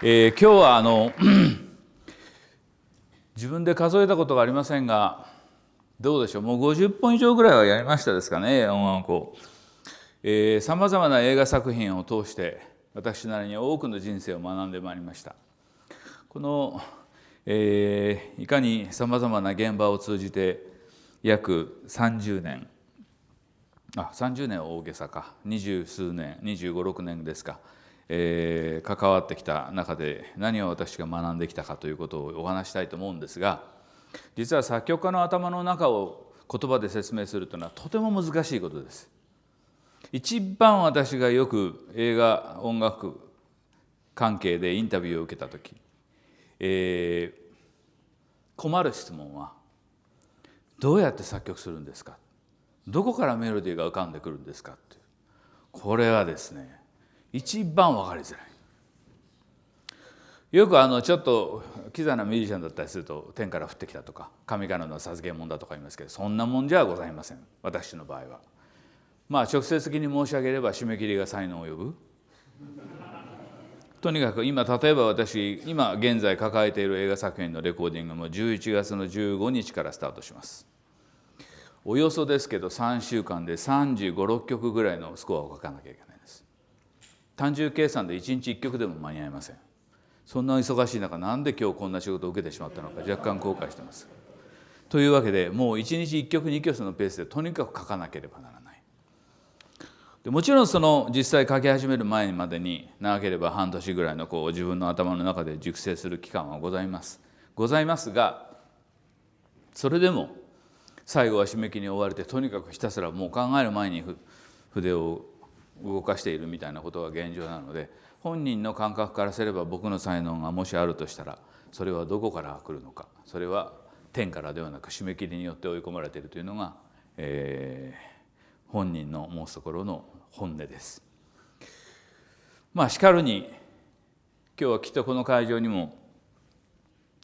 今日は自分で数えたことがありませんが、どうでしょう、もう50本以上ぐらいはやりましたですかね、音楽を。さまざまな映画作品を通して私なりに多くの人生を学んでまいりました。この、いかにさまざまな現場を通じて約30年30年は大げさか、20数年25、6年ですか、関わってきた中で何を私が学んできたかということをお話したいと思うんですが、実は作曲家の頭の中を言葉で説明するというのはとても難しいことです。一番私がよく映画音楽関係でインタビューを受けた時、困る質問はどうやって作曲するんですか、どこからメロディーが浮かんでくるんですかっていう、これはですね一番分かりづらい。よくちょっとキザなミュージシャンだったりすると天から降ってきたとか神からの授け物だとか言いますけど、そんなもんじゃございません。私の場合は直接的に申し上げれば締め切りが才能を呼ぶ。とにかく例えば私今現在抱えている映画作品のレコーディングも11月の15日からスタートします。およそですけど3週間で35、6曲ぐらいのスコアを書かなきゃいけないです。単純計算で1日1曲でも間に合いません。そんな忙しい中、なんで今日こんな仕事を受けてしまったのか若干後悔しています。というわけでもう1日1曲2曲のペースでとにかく書かなければならない。でもちろんその実際書き始める前までに長ければ半年ぐらいの自分の頭の中で熟成する期間はございますが、それでも最後は締め切りに追われてとにかくひたすらもう考える前に筆を動かしているみたいなことが現状なので、本人の感覚からすれば僕の才能がもしあるとしたらそれはどこから来るのか、それは天からではなく締め切りによって追い込まれているというのが、本人の申すところの本音です。しかるに今日はきっとこの会場にも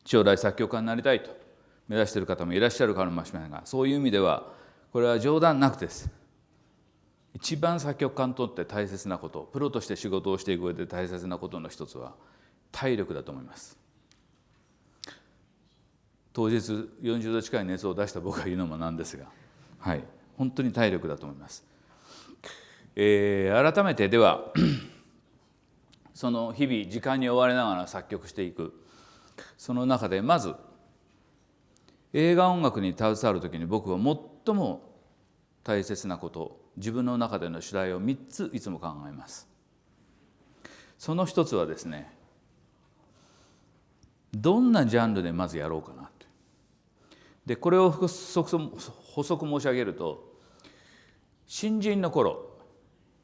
将来作曲家になりたいと目指している方もいらっしゃるかもしれませんが、そういう意味ではこれは冗談なくです。一番作曲家にとって大切なこと、プロとして仕事をしていく上で大切なことの一つは体力だと思います。当日40度近い熱を出した僕が言うのもなんですが、本当に体力だと思います。改めてではその日々時間に追われながら作曲していく、その中でまず映画音楽に携わる時に僕は最も大切なこと、自分の中での主題を3ついつも考えます。その一つはですね、どんなジャンルでまずやろうかなと。でこれを補足申し上げると、新人の頃、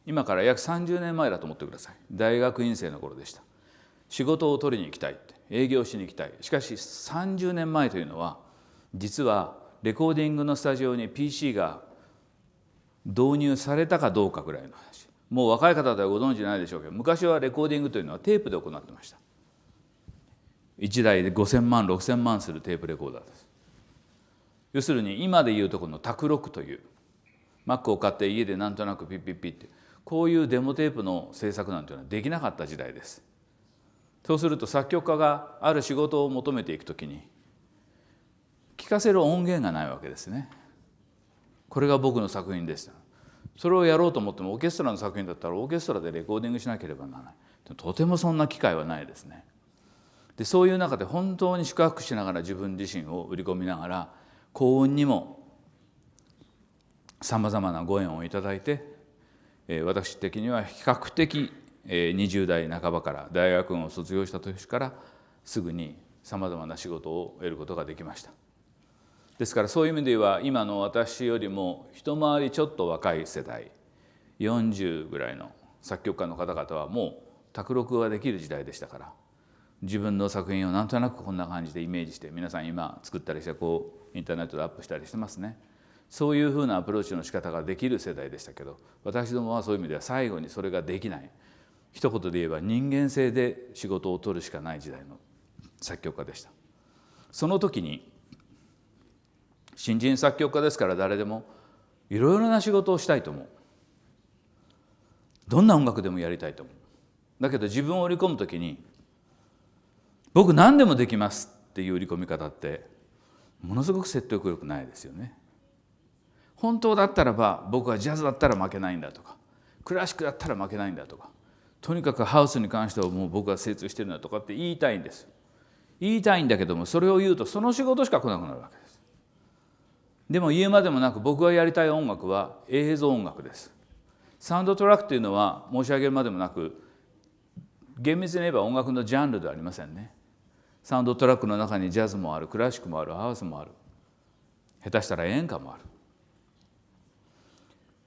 今から約30年前だと思ってください。大学院生の頃でした。仕事を取りに行きたい、営業しに行きたい。しかし30年前というのは実はレコーディングのスタジオに PC が導入されたかどうかぐらいの話。もう若い方ではご存知ないでしょうけど、昔はレコーディングというのはテープで行ってました。1台で5000万6000万するテープレコーダーです。要するに今でいうとこの卓録という Mac を買って家でなんとなくピッピッピッってこういうデモテープの制作なんていうのはできなかった時代です。そうすると作曲家がある仕事を求めていくときに聴かせる音源がないわけですね。これが僕の作品でした。それをやろうと思ってもオーケストラの作品だったらオーケストラでレコーディングしなければならない。とてもそんな機会はないですね。でそういう中で本当に宿泊しながら自分自身を売り込みながら幸運にもさまざまなご縁をいただいて、私的には比較的20代半ばから大学院を卒業した年からすぐにさまざまな仕事を得ることができました。ですからそういう意味では今の私よりも一回りちょっと若い世代40ぐらいの作曲家の方々はもう卓録ができる時代でしたから、自分の作品をなんとなくこんな感じでイメージして皆さん今作ったりしてインターネットでアップしたりしてますね。そういうふうなアプローチの仕方ができる世代でしたけど、私どもはそういう意味では最後にそれができない、一言で言えば人間性で仕事を取るしかない時代の作曲家でした。その時に新人作曲家ですから誰でもいろいろな仕事をしたいと思う。どんな音楽でもやりたいと思う。だけど自分を織り込む時に僕何でもできますっていう売り込み方ってものすごく説得力ないですよね。本当だったらば僕はジャズだったら負けないんだとか、クラシックだったら負けないんだとか、とにかくハウスに関してはもう僕は精通してるんだとかって言いたいんです。言いたいんだけども、それを言うとその仕事しか来なくなるわけです。でも言うまでもなく、僕がやりたい音楽は映像音楽です。サウンドトラックというのは申し上げるまでもなく、厳密に言えば音楽のジャンルではありませんね。サウンドトラックの中にジャズもある、クラシックもある、ハウスもある、下手したら演歌もある。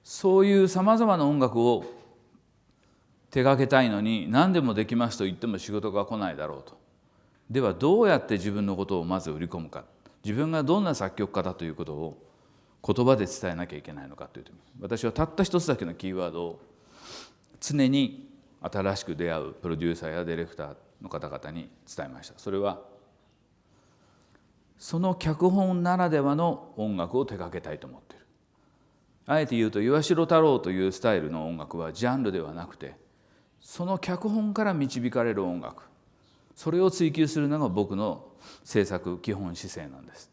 そういうさまざまな音楽を手がけたいのに、何でもできますと言っても仕事が来ないだろうと。ではどうやって自分のことをまず売り込むか、自分がどんな作曲家だということを言葉で伝えなきゃいけないのかというと、私はたった一つだけのキーワードを常に新しく出会うプロデューサーやディレクターの方々に伝えました。それはその脚本ならではの音楽を手がけたいと思っている。あえて言うと、岩城太郎というスタイルの音楽はジャンルではなくて、その脚本から導かれる音楽、それを追求するのが僕の制作基本姿勢なんです。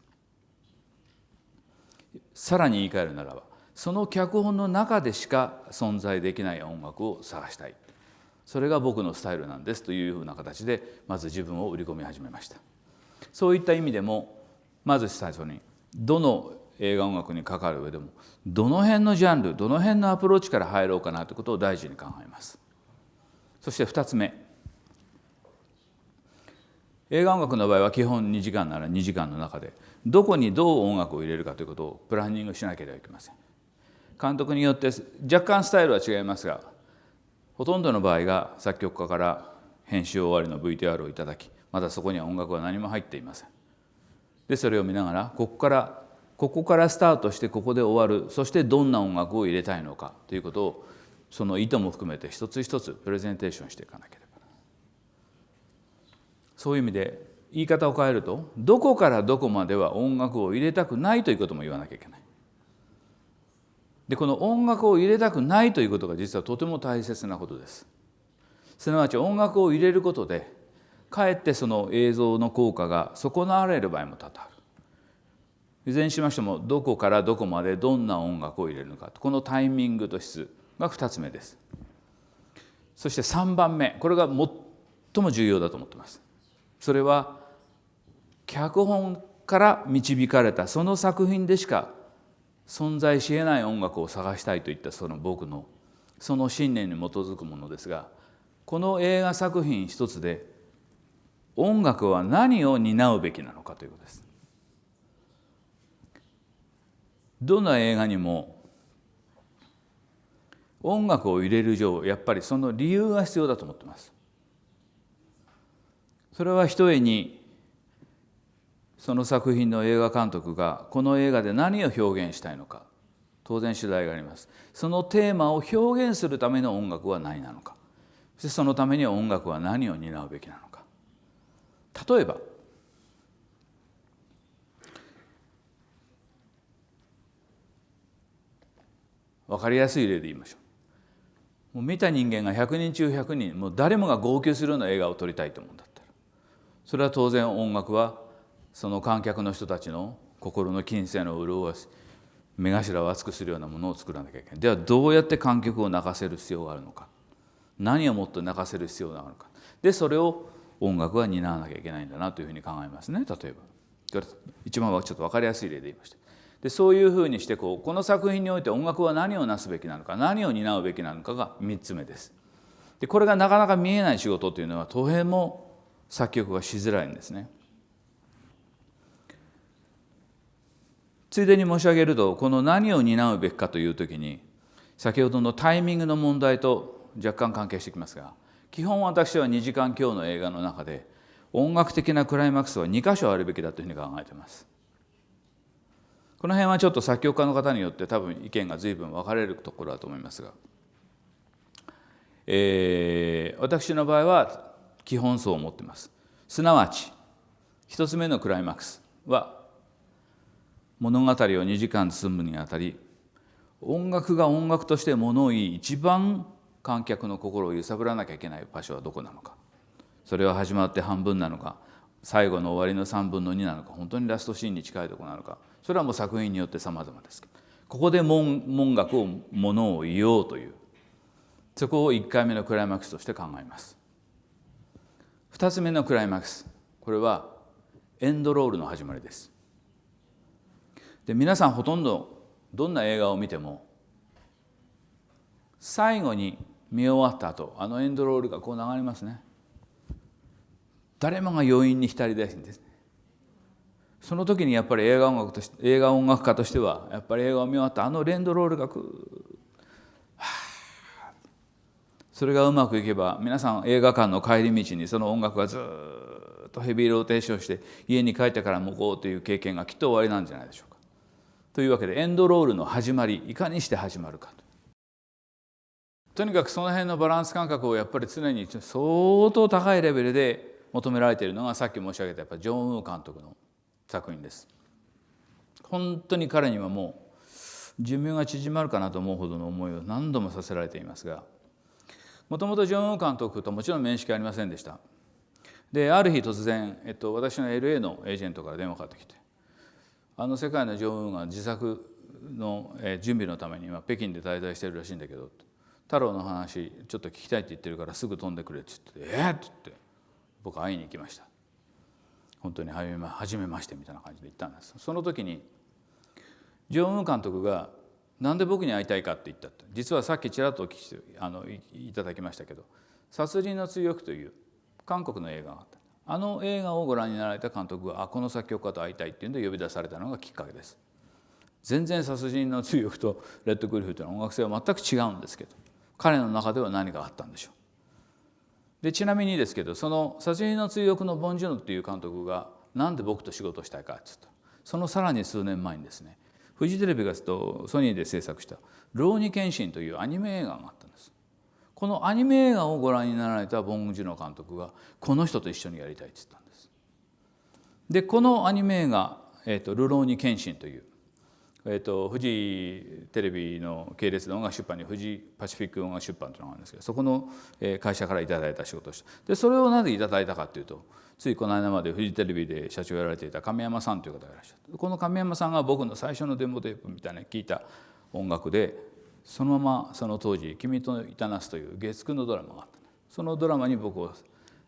さらに言い換えるならば、その脚本の中でしか存在できない音楽を探したい、それが僕のスタイルなんですというふうな形でまず自分を売り込み始めました。そういった意味でも、まず最初にどの映画音楽に関わる上でも、どの辺のジャンル、どの辺のアプローチから入ろうかなということを大事に考えます。そして2つ目、映画音楽の場合は基本2時間なら2時間の中でどこにどう音楽を入れるかということをプランニングしなければいけません。監督によって若干スタイルは違いますが、ほとんどの場合が作曲家から編集終わりの VTR をいただき、まだそこには音楽は何も入っていません。でそれを見ながら、ここからスタートしてここで終わる、そしてどんな音楽を入れたいのかということを、その意図も含めて一つ一つプレゼンテーションしていかなければ。そういう意味で言い方を変えると、どこからどこまでは音楽を入れたくないということも言わなきゃいけない。でこの音楽を入れたくないということが実はとても大切なことです。すなわち音楽を入れることで、かえってその映像の効果が損なわれる場合も多々ある。いずれにしましても、どこからどこまでどんな音楽を入れるのか、このタイミングと質が2つ目です。そして3番目、これが最も重要だと思っています。それは脚本から導かれたその作品でしか存在し得ない音楽を探したいといったその僕のその信念に基づくものですが、この映画作品一つで音楽は何を担うべきなのかということです。どの映画にも音楽を入れる上、やっぱりその理由が必要だと思っています。それはひとえにその作品の映画監督がこの映画で何を表現したいのか、当然主題があります。そのテーマを表現するための音楽は何なのか、そしてそのために音楽は何を担うべきなのか。例えば分かりやすい例で言いましょう。もう見た人間が100人中100人、もう誰もが号泣するような映画を撮りたいと思うんだったら、それは当然音楽はその観客の人たちの心の琴線を潤し、目頭を熱くするようなものを作らなきゃいけない。ではどうやって観客を泣かせる必要があるのか、何をもっと泣かせる必要があるのか。でそれを音楽は担わなきゃいけないんだなというふうに考えますね。例えば一番はちょっと分かりやすい例で言いました。でそういうふうにしてこの作品において音楽は何をなすべきなのか、何を担うべきなのかが3つ目です。でこれがなかなか見えない仕事というのは大変も作曲がしづらいんですね。ついでに申し上げると、この何を担うべきかというときに、先ほどのタイミングの問題と若干関係してきますが、基本私は2時間強の映画の中で音楽的なクライマックスは2箇所あるべきだというふうに考えています。この辺はちょっと作曲家の方によって多分意見が随分分かれるところだと思いますが、私の場合は基本そう思っています。すなわち一つ目のクライマックスは、物語を2時間包むにあたり、音楽が音楽として物を言い、一番観客の心を揺さぶらなきゃいけない場所はどこなのか。それは始まって半分なのか、最後の終わりの3分の2なのか、本当にラストシーンに近いところなのか、それはもう作品によって様々ですけど、ここで文学をものを言おうという、そこを1回目のクライマックスとして考えます。2つ目のクライマックス、これはエンドロールの始まりです。で、皆さんほとんどどんな映画を見ても最後に見終わった後、あのエンドロールがこう流れますね。誰もが余韻に浸り出すんです。その時にやっぱり映画音楽家としては、やっぱり映画を見終わったあのエンドロールがそれがうまくいけば、皆さん映画館の帰り道にその音楽がずっとヘビーローテーションして家に帰ってから向こうという経験がきっと終わりなんじゃないでしょうか。というわけで、エンドロールの始まり、いかにして始まるかとにかくその辺のバランス感覚をやっぱり常に相当高いレベルで求められているのが、さっき申し上げたやっぱジョン・ウー監督の作品です。本当に彼にはもう寿命が縮まるかなと思うほどの思いを何度もさせられていますが、もともとジョン・ウー監督ともちろん面識はありませんでした。で、ある日突然、私の LA のエージェントから電話かかってきて、世界のジョン・ウーが自作の準備のために今北京で滞在してるらしいんだけど、太郎の話ちょっと聞きたいって言ってるからすぐ飛んでくれって言って、って言って僕は会いに行きました。本当に初めましてみたいな感じで行ったんです。その時にジョン・ウー監督がなんで僕に会いたいかって言ったって、実はさっきちらっとお聞きしていただきましたけど、殺人の追憶という韓国の映画があった。あの映画をご覧になられた監督がこの作曲家と会いたいっていうんで呼び出されたのがきっかけです。全然殺人の追憶とレッドクリフというのは音楽性は全く違うんですけど、彼の中では何があったんでしょう。で、ちなみにですけど、その殺人の追憶のボン・ジュノっていう監督がなんで僕と仕事したいかって言ったら、そのさらに数年前にですね、フジテレビがソニーで制作した「浪人剣心」というアニメ映画があったんです。このアニメ映画をご覧になられたボン・ジュノ監督がこの人と一緒にやりたいって言ったんです。で、このアニメ映画「流浪に剣心」という、フジテレビの系列の音楽出版にフジパシフィック音楽出版というのがあるんですけど、そこの会社からいただいた仕事をした。で、それをなぜいただいたかというと、ついこの間までフジテレビで社長をやられていた亀山さんという方がいらっしゃる。この亀山さんが僕の最初のデモテープみたいな聞いた音楽で、そのままその当時「君といたなす」という月9のドラマがあった。そのドラマに僕をっ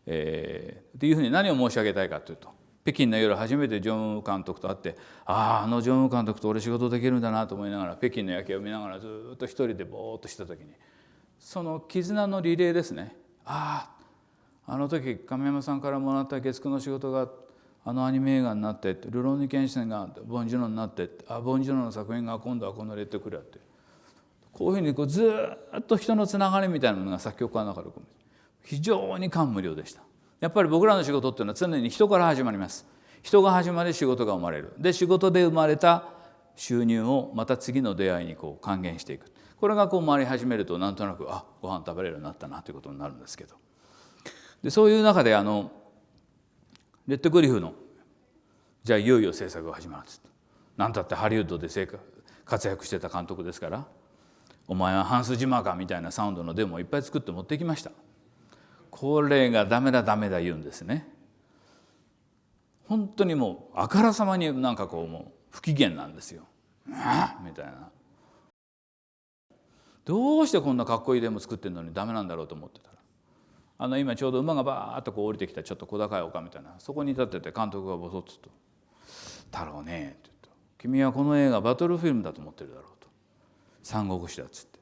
ていうふうに何を申し上げたいかというと、北京の夜初めてジョン・ウー監督と会って、あのジョン・ウー監督と俺仕事できるんだなと思いながら、北京の夜景を見ながらずっと一人でぼーっとした時に、その絆のリレーですね。あの時亀山さんからもらった月9の仕事があのアニメ映画になって、ルローニケンシンがボン・ジュノになって、ボン・ジュノの作品が今度はこのレッドクリアって、こういうふうにずっと人のつながりみたいなものが作曲家の中で非常に感無量でした。やっぱり僕らの仕事っていうのは常に人から始まります。人が始まり仕事が生まれる。で、仕事で生まれた収入をまた次の出会いに還元していく。これが回り始めると、なんとなくご飯食べれるようになったなということになるんですけど、でそういう中でレッドクリフのじゃあいよいよ制作が始まるんです。なんたってハリウッドで活躍してた監督ですから、お前はハンス・ジマーかみたいなサウンドのデモをいっぱい作って持ってきました。これがダメだ言うんですね。本当にもうあからさまにもう不機嫌なんですよ。みたいな。どうしてこんなかっこいいデモ作ってるのにダメなんだろうと思ってたら、今ちょうど馬がバーッと降りてきたちょっと小高い丘みたいな、そこに立ってて監督がボソッと「太郎ね」って言うと「君はこの映画バトルフィルムだと思ってるだろう」と「三国志だ」っつって。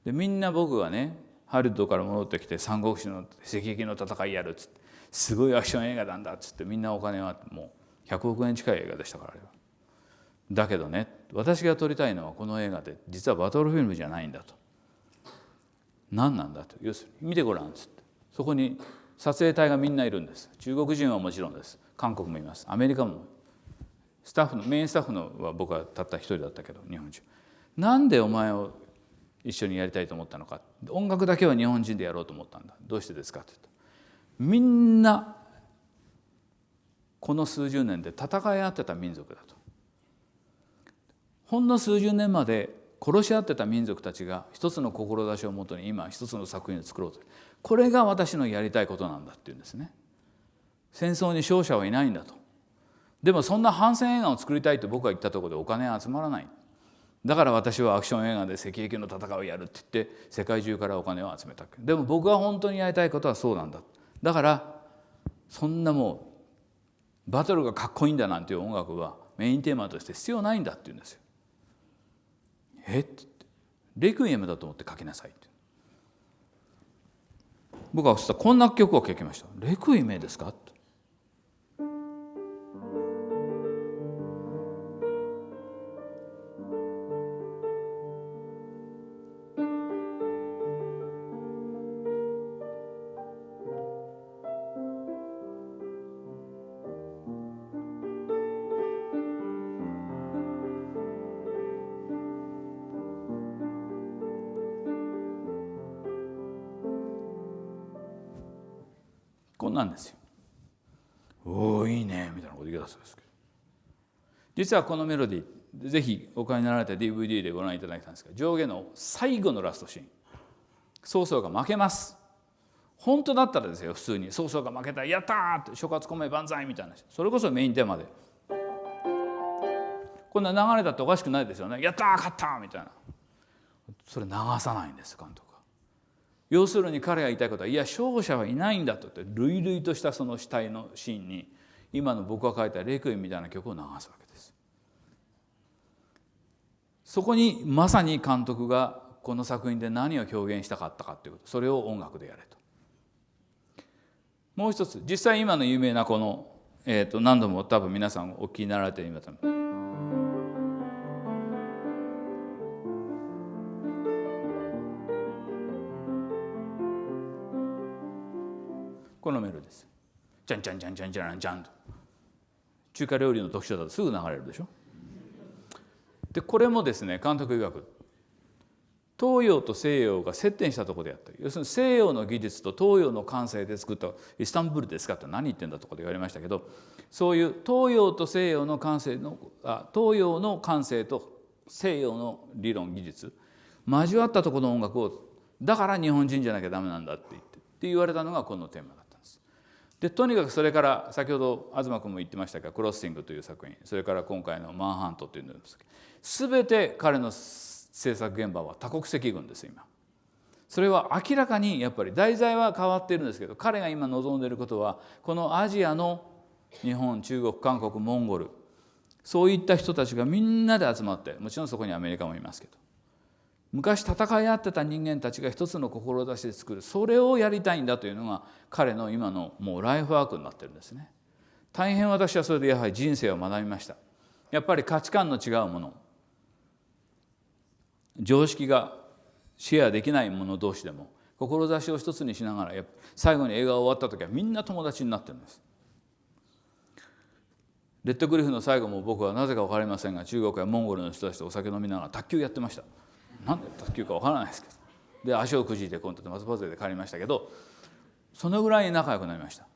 でみんな僕がねハリウッドから戻ってきて三国志の赤壁の戦いやるっつって、すごいアクション映画なんだっつって、みんなお金はもう100億円近い映画でしたから、あれは。だけどね、私が撮りたいのはこの映画で実はバトルフィルムじゃないんだと。何なんだと。要するに見てごらんっつって、そこに撮影隊がみんないるんです。中国人はもちろんです。韓国もいます。アメリカも。メインスタッフのは僕はたった一人だったけど、日本人。なんでお前を一緒にやりたいと思ったのか。音楽だけは日本人でやろうと思ったんだ。どうしてですかって言うと、みんなこの数十年で戦い合ってた民族だと。ほんの数十年まで殺し合ってた民族たちが一つの志をもとに今一つの作品を作ろうと。これが私のやりたいことなんだっていうんですね。戦争に勝者はいないんだと。でもそんな反戦映画を作りたいと僕が言ったところでお金が集まらない。だから私はアクション映画で赤壁の戦いをやるって言って世界中からお金を集めた。でも僕が本当にやりたいことはそうなんだ。だからそんなもうバトルがかっこいいんだなんていう音楽はメインテーマとして必要ないんだって言うんですよ。って言ってレクイエムだと思って書きなさいって。僕はそしたらこんな曲を書きました。レクイエムですかって。こんなんですよ。おおいいねみたいなこと言い出すんですけど、実はこのメロディーぜひお買いになられた DVD でご覧いただきたんですが、上下の最後のラストシーン、曹操が負けます。本当だったらですよ、普通に曹操が負けたらやったーって諸葛孔明万歳みたいな、それこそメインテーマでこんな流れだっておかしくないですよね。やったー勝ったーみたいな、それ流さないんです監督。要するに彼が言いたいことは、いや勝者はいないんだと言って類々としたその死体のシーンに今の僕が書いたレクイエムみたいな曲を流すわけです。そこにまさに監督がこの作品で何を表現したかったかということ、それを音楽でやれと。もう一つ、実際今の有名なこの、何度も多分皆さんお聞きになられていると思います。このメロディーです。ジャンジャンジャンジャンジャンジャンと中華料理の特徴だとすぐ流れるでしょ。でこれもですね、監督曰く東洋と西洋が接点したところでやった。要するに西洋の技術と東洋の感性で作ったイスタンブールですかって何言ってんだとかで言われましたけど、そういう東洋と西洋の感性の東洋の感性と西洋の理論技術交わったところの音楽を、だから日本人じゃなきゃダメなんだって言われたのがこのテーマだったんです。でとにかくそれから先ほど東君も言ってましたが、クロッシングという作品、それから今回のマンハントというのですけど、全て彼の制作現場は多国籍軍です今。それは明らかにやっぱり題材は変わっているんですけど、彼が今望んでいることはこのアジアの日本、中国、韓国、モンゴル、そういった人たちがみんなで集まって、もちろんそこにアメリカもいますけど、昔戦い合ってた人間たちが一つの志で作る、それをやりたいんだというのが彼の今のもうライフワークになってるんですね。大変私はそれでやはり人生を学びました。やっぱり価値観の違うもの、常識がシェアできない者同士でも志を一つにしながら、最後に映画が終わった時はみんな友達になってるんです。レッドクリフの最後も僕はなぜか分かりませんが、中国やモンゴルの人たちとお酒飲みながら卓球やってました。なんで卓球か分からないですけど、で足をくじいて今度松葉杖で帰りましたけど、そのぐらい仲良くなりました。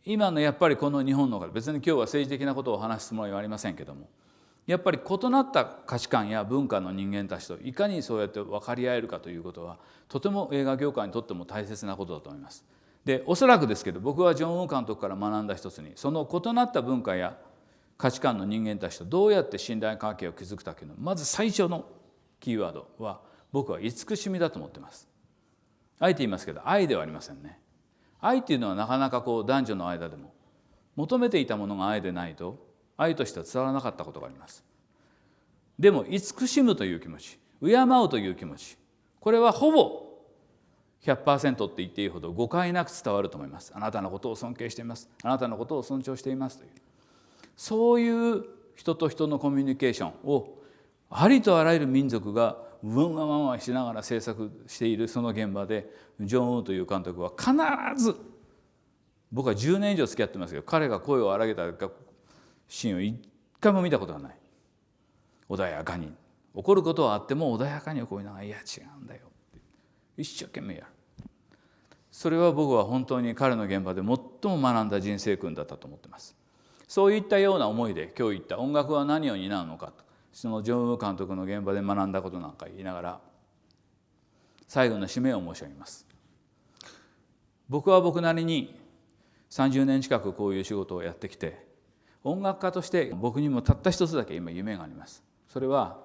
今のやっぱりこの日本の方、別に今日は政治的なことを話すつもりはありませんけども、やっぱり異なった価値観や文化の人間たちといかにそうやって分かり合えるかということは、とても映画業界にとっても大切なことだと思います。でおそらくですけど、僕はジョン・ウー監督から学んだ一つに、その異なった文化や価値観の人間たちとどうやって信頼関係を築くかというの、まず最初のキーワードは僕は慈しみだと思っています。あえて言いますけど、愛ではありませんね。愛というのはなかなか男女の間でも求めていたものが愛でないと愛としては伝わらなかったことがあります。でも慈しむという気持ち、敬うという気持ち、これはほぼ 100% って言っていいほど誤解なく伝わると思います。あなたのことを尊敬しています、あなたのことを尊重していますという、そういう人と人のコミュニケーションをありとあらゆる民族がウンワンワンワンしながら制作しているその現場で、ジョン・ウーという監督は必ず、僕は10年以上付き合ってますけど、彼が声を荒げたシーンを一回も見たことがない。穏やかに怒ることはあっても穏やかに怒りながら、いや違うんだよって一生懸命やる。それは僕は本当に彼の現場で最も学んだ人生訓だったと思ってます。そういったような思いで今日言った音楽は何を担うのかと、そのジョン・ウー監督の現場で学んだことなんか言いながら、最後の締めを申し上げます。僕は僕なりに30年近くこういう仕事をやってきて、音楽家として僕にもたった一つだけ今夢があります。それは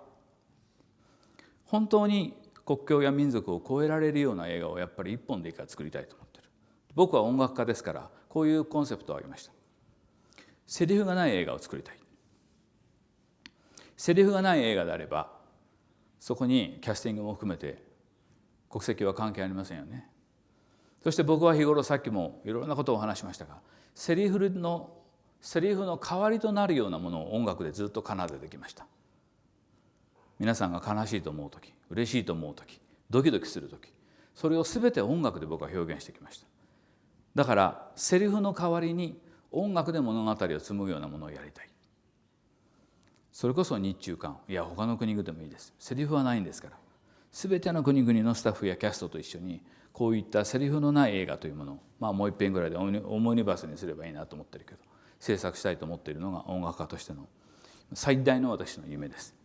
本当に国境や民族を超えられるような映画をやっぱり一本でいいから作りたいと思ってる。僕は音楽家ですからこういうコンセプトを挙げました。セリフがない映画を作りたい。セリフがない映画であればそこにキャスティングも含めて国籍は関係ありませんよね。そして僕は日頃さっきもいろんなことをお話しましたが、セリフの代わりとなるようなものを音楽でずっと奏でてきました。皆さんが悲しいと思う時、嬉しいと思う時、ドキドキする時、それを全て音楽で僕は表現してきました。だからセリフの代わりに音楽で物語を紡ぐようなものをやりたい。それこそ日中韓、いや他の国々でもいいです。セリフはないんですから、全ての国々のスタッフやキャストと一緒にこういったセリフのない映画というものを、もう一遍ぐらいでオムニバスにすればいいなと思ってるけど、制作したいと思っているのが音楽家としての最大の私の夢です。